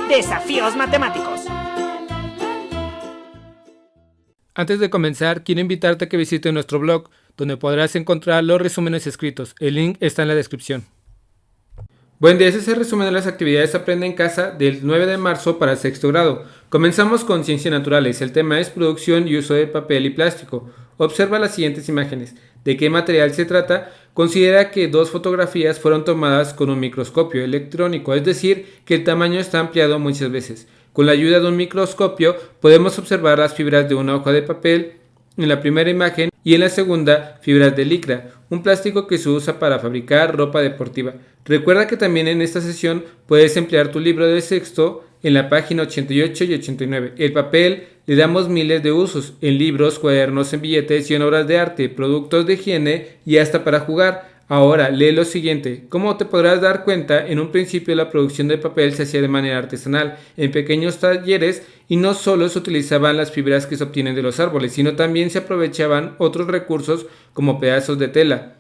Desafíos matemáticos. Antes de comenzar, quiero invitarte a que visites nuestro blog, donde podrás encontrar los resúmenes escritos. El link está en la descripción. Buen día, ese es el resumen de las actividades Aprende en Casa del 9 de marzo para sexto grado. Comenzamos con Ciencias Naturales. El tema es producción y uso de papel y plástico. Observa las siguientes imágenes. ¿De qué material se trata? Considera que dos fotografías fueron tomadas con un microscopio electrónico, es decir, que el tamaño está ampliado muchas veces. Con la ayuda de un microscopio podemos observar las fibras de una hoja de papel en la primera imagen y en la segunda fibras de licra, un plástico que se usa para fabricar ropa deportiva. Recuerda que también en esta sesión puedes emplear tu libro de sexto en la página 88 y 89. El papel le damos miles de usos, en libros, cuadernos, en billetes y en obras de arte, productos de higiene y hasta para jugar. Ahora, lee lo siguiente. Como te podrás dar cuenta, en un principio la producción de papel se hacía de manera artesanal, en pequeños talleres, y no solo se utilizaban las fibras que se obtienen de los árboles, sino también se aprovechaban otros recursos como pedazos de tela.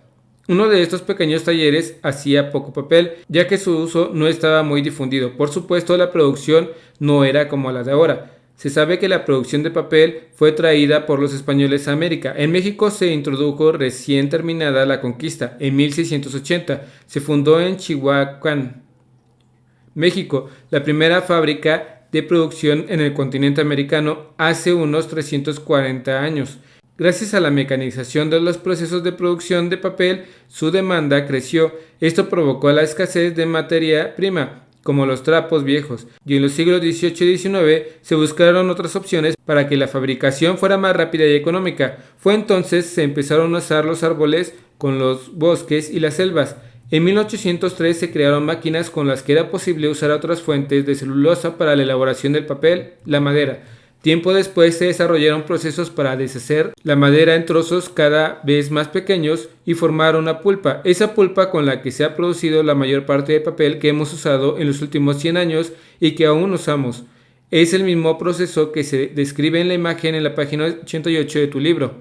Uno de estos pequeños talleres hacía poco papel, ya que su uso no estaba muy difundido. Por supuesto, la producción no era como la de ahora. Se sabe que la producción de papel fue traída por los españoles a América. En México se introdujo recién terminada la conquista, en 1680. Se fundó en Chihuahua, México, la primera fábrica de producción en el continente americano hace unos 340 años. Gracias a la mecanización de los procesos de producción de papel, su demanda creció. Esto provocó la escasez de materia prima, como los trapos viejos, y en los siglos XVIII y XIX se buscaron otras opciones para que la fabricación fuera más rápida y económica. Fue entonces se empezaron a usar los árboles con los bosques y las selvas. En 1803 se crearon máquinas con las que era posible usar otras fuentes de celulosa para la elaboración del papel, la madera. Tiempo después se desarrollaron procesos para deshacer la madera en trozos cada vez más pequeños y formar una pulpa, esa pulpa con la que se ha producido la mayor parte del papel que hemos usado en los últimos 100 años y que aún usamos. Es el mismo proceso que se describe en la imagen en la página 88 de tu libro.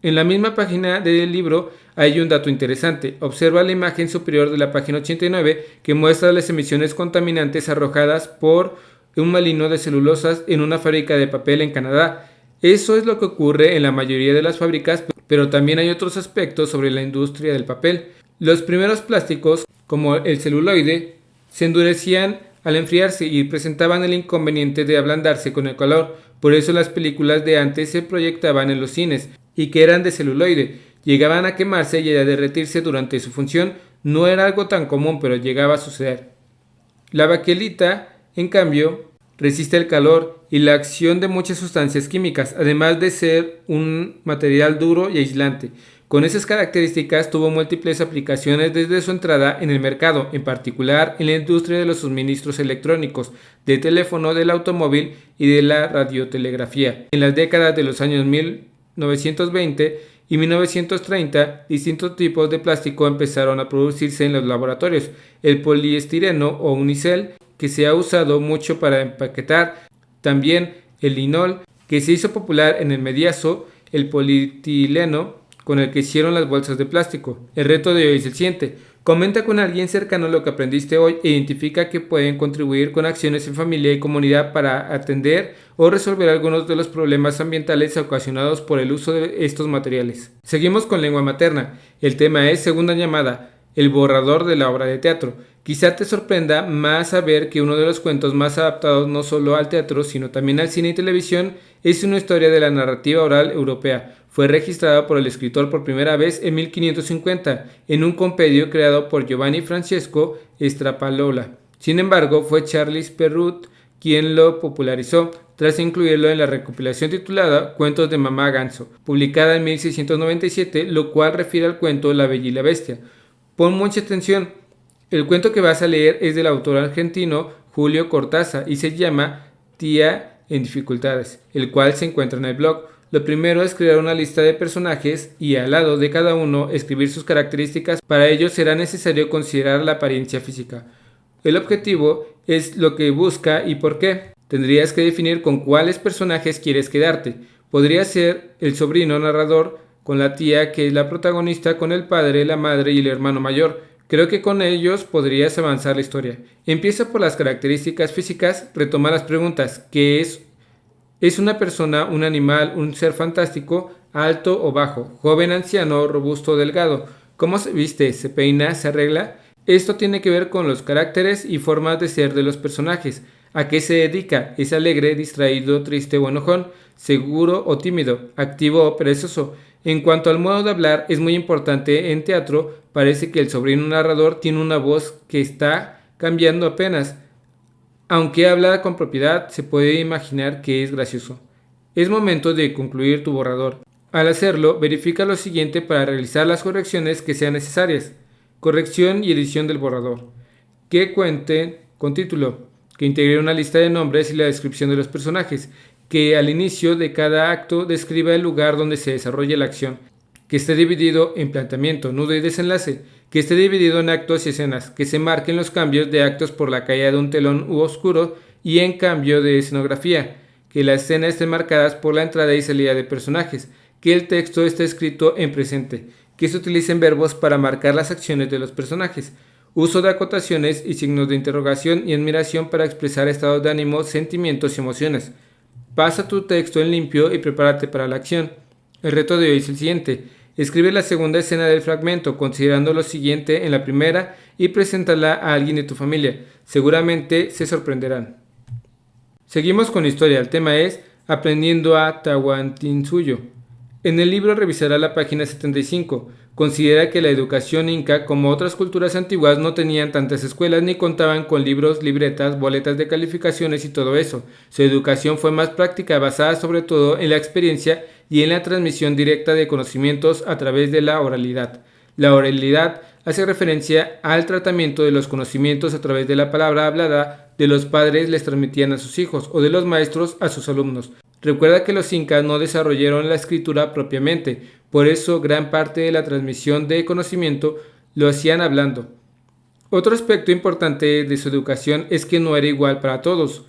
En la misma página del libro hay un dato interesante. Observa la imagen superior de la página 89 que muestra las emisiones contaminantes arrojadas por un molino de celulosas en una fábrica de papel en Canadá. Eso es lo que ocurre en la mayoría de las fábricas, pero también hay otros aspectos sobre la industria del papel. Los primeros plásticos, como el celuloide, se endurecían al enfriarse y presentaban el inconveniente de ablandarse con el calor. Por eso las películas de antes se proyectaban en los cines y que eran de celuloide. Llegaban a quemarse y a derretirse durante su función. No era algo tan común, pero llegaba a suceder. La baquelita, en cambio, resiste el calor y la acción de muchas sustancias químicas, además de ser un material duro y aislante. Con esas características tuvo múltiples aplicaciones desde su entrada en el mercado, en particular en la industria de los suministros electrónicos, del teléfono, del automóvil y de la radiotelegrafía. En las décadas de los años 1920 y 1930, distintos tipos de plástico empezaron a producirse en los laboratorios. El poliestireno o unicel, que se ha usado mucho para empaquetar, también el linol, que se hizo popular en el mediazo, el polietileno, con el que hicieron las bolsas de plástico. El reto de hoy es el siguiente. Comenta con alguien cercano lo que aprendiste hoy e identifica que pueden contribuir con acciones en familia y comunidad para atender o resolver algunos de los problemas ambientales ocasionados por el uso de estos materiales. Seguimos con lengua materna. El tema es segunda llamada, el borrador de la obra de teatro. Quizá te sorprenda más saber que uno de los cuentos más adaptados no solo al teatro, sino también al cine y televisión, es una historia de la narrativa oral europea. Fue registrada por el escritor por primera vez en 1550, en un compendio creado por Giovanni Francesco Straparola. Sin embargo, fue Charles Perrault quien lo popularizó, tras incluirlo en la recopilación titulada Cuentos de Mamá Ganso, publicada en 1697, lo cual refiere al cuento La Bella y la Bestia. Pon mucha atención. El cuento que vas a leer es del autor argentino Julio Cortázar y se llama Tía en dificultades, el cual se encuentra en el blog. Lo primero es crear una lista de personajes y al lado de cada uno escribir sus características. Para ello será necesario considerar la apariencia física. El objetivo es lo que busca y por qué. Tendrías que definir con cuáles personajes quieres quedarte. Podría ser el sobrino narrador con la tía que es la protagonista, con el padre, la madre y el hermano mayor. Creo que con ellos podrías avanzar la historia. Empieza por las características físicas, retoma las preguntas. ¿Qué es? ¿Es una persona, un animal, un ser fantástico, alto o bajo, joven, anciano, robusto o delgado? ¿Cómo se viste? ¿Se peina? ¿Se arregla? Esto tiene que ver con los caracteres y formas de ser de los personajes. ¿A qué se dedica? ¿Es alegre, distraído, triste o enojón? ¿Seguro o tímido? ¿Activo o perezoso? En cuanto al modo de hablar, es muy importante en teatro. Parece que el sobrino narrador tiene una voz que está cambiando apenas. Aunque habla con propiedad, se puede imaginar que es gracioso. Es momento de concluir tu borrador. Al hacerlo, verifica lo siguiente para realizar las correcciones que sean necesarias. Corrección y edición del borrador. Que cuente con título. Que integre una lista de nombres y la descripción de los personajes. Que al inicio de cada acto describa el lugar donde se desarrolla la acción. Que esté dividido en planteamiento, nudo y desenlace. Que esté dividido en actos y escenas. Que se marquen los cambios de actos por la caída de un telón u oscuro y en cambio de escenografía. Que las escenas estén marcadas por la entrada y salida de personajes. Que el texto esté escrito en presente. Que se utilicen verbos para marcar las acciones de los personajes. Uso de acotaciones y signos de interrogación y admiración para expresar estados de ánimo, sentimientos y emociones. Pasa tu texto en limpio y prepárate para la acción. El reto de hoy es el siguiente. Escribe la segunda escena del fragmento, considerando lo siguiente en la primera y preséntala a alguien de tu familia. Seguramente se sorprenderán. Seguimos con la historia. El tema es Aprendiendo a Tahuantinsuyo. En el libro revisará la página 75. Considera que la educación inca, como otras culturas antiguas, no tenían tantas escuelas ni contaban con libros, libretas, boletas de calificaciones y todo eso. Su educación fue más práctica, basada sobre todo en la experiencia y en la transmisión directa de conocimientos a través de la oralidad. La oralidad hace referencia al tratamiento de los conocimientos a través de la palabra hablada de los padres les transmitían a sus hijos o de los maestros a sus alumnos. Recuerda que los incas no desarrollaron la escritura propiamente, por eso gran parte de la transmisión de conocimiento lo hacían hablando. Otro aspecto importante de su educación es que no era igual para todos.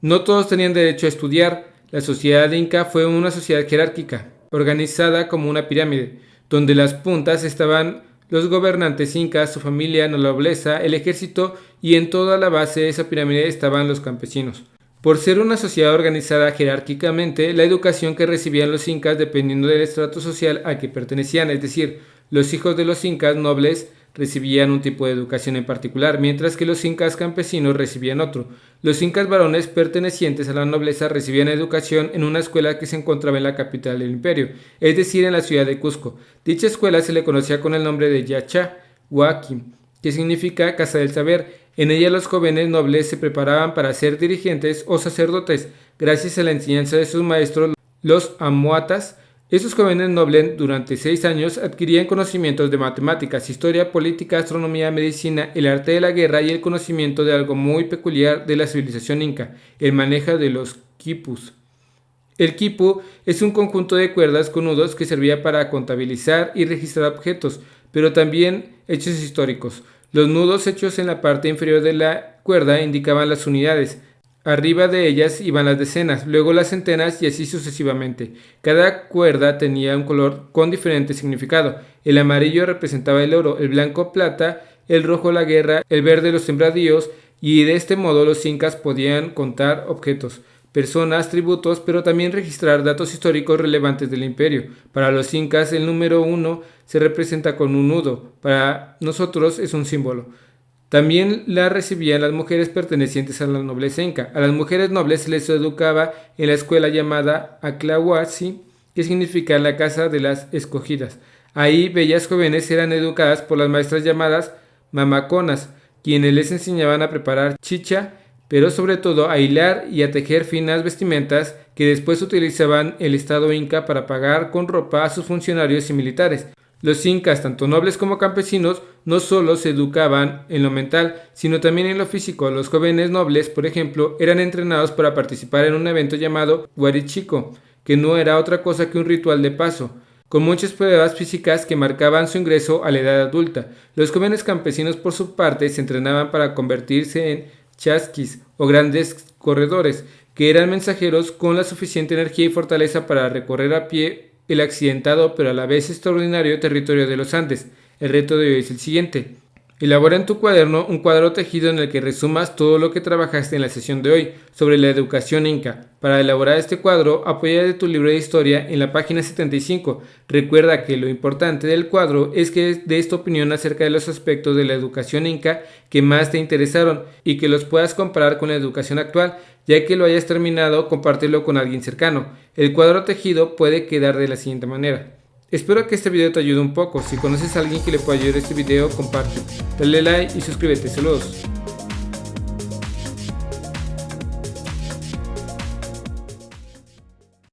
No todos tenían derecho a estudiar. La sociedad inca fue una sociedad jerárquica, organizada como una pirámide, donde las puntas estaban los gobernantes incas, su familia, la nobleza, el ejército y en toda la base de esa pirámide estaban los campesinos. Por ser una sociedad organizada jerárquicamente, la educación que recibían los incas dependiendo del estrato social al que pertenecían, es decir, los hijos de los incas nobles recibían un tipo de educación en particular, mientras que los incas campesinos recibían otro. Los incas varones pertenecientes a la nobleza recibían educación en una escuela que se encontraba en la capital del imperio, es decir, en la ciudad de Cusco. Dicha escuela se le conocía con el nombre de Yacha Huaquim, que significa Casa del Saber. En ella los jóvenes nobles se preparaban para ser dirigentes o sacerdotes, gracias a la enseñanza de sus maestros, los amuatas. Esos jóvenes nobles durante 6 años adquirían conocimientos de matemáticas, historia, política, astronomía, medicina, el arte de la guerra y el conocimiento de algo muy peculiar de la civilización inca, el manejo de los quipus. El quipu es un conjunto de cuerdas con nudos que servía para contabilizar y registrar objetos, pero también hechos históricos. Los nudos hechos en la parte inferior de la cuerda indicaban las unidades. Arriba de ellas iban las decenas, luego las centenas y así sucesivamente. Cada cuerda tenía un color con diferente significado. El amarillo representaba el oro, el blanco plata, el rojo la guerra, el verde los sembradíos y de este modo los incas podían contar objetos, personas, tributos, pero también registrar datos históricos relevantes del imperio. Para los incas el número 1 se representa con un nudo, para nosotros es un símbolo. También la recibían las mujeres pertenecientes a la nobleza inca. A las mujeres nobles se les educaba en la escuela llamada Aclahuasi, que significa la casa de las escogidas. Ahí bellas jóvenes eran educadas por las maestras llamadas mamaconas, quienes les enseñaban a preparar chicha, pero sobre todo a hilar y a tejer finas vestimentas que después utilizaban el estado inca para pagar con ropa a sus funcionarios y militares. Los incas, tanto nobles como campesinos, no solo se educaban en lo mental, sino también en lo físico. Los jóvenes nobles, por ejemplo, eran entrenados para participar en un evento llamado Huarichico, que no era otra cosa que un ritual de paso, con muchas pruebas físicas que marcaban su ingreso a la edad adulta. Los jóvenes campesinos, por su parte, se entrenaban para convertirse en chasquis o grandes corredores, que eran mensajeros con la suficiente energía y fortaleza para recorrer a pie el accidentado pero a la vez extraordinario territorio de los Andes. El reto de hoy es el siguiente. Elabora en tu cuaderno un cuadro tejido en el que resumas todo lo que trabajaste en la sesión de hoy sobre la educación inca. Para elaborar este cuadro, apoya de tu libro de historia en la página 75. Recuerda que lo importante del cuadro es que des tu opinión acerca de los aspectos de la educación inca que más te interesaron y que los puedas comparar con la educación actual. Ya que lo hayas terminado, compártelo con alguien cercano. El cuadro tejido puede quedar de la siguiente manera. Espero que este video te ayude un poco. Si conoces a alguien que le pueda ayudar este video, comparte. Dale like y suscríbete. Saludos.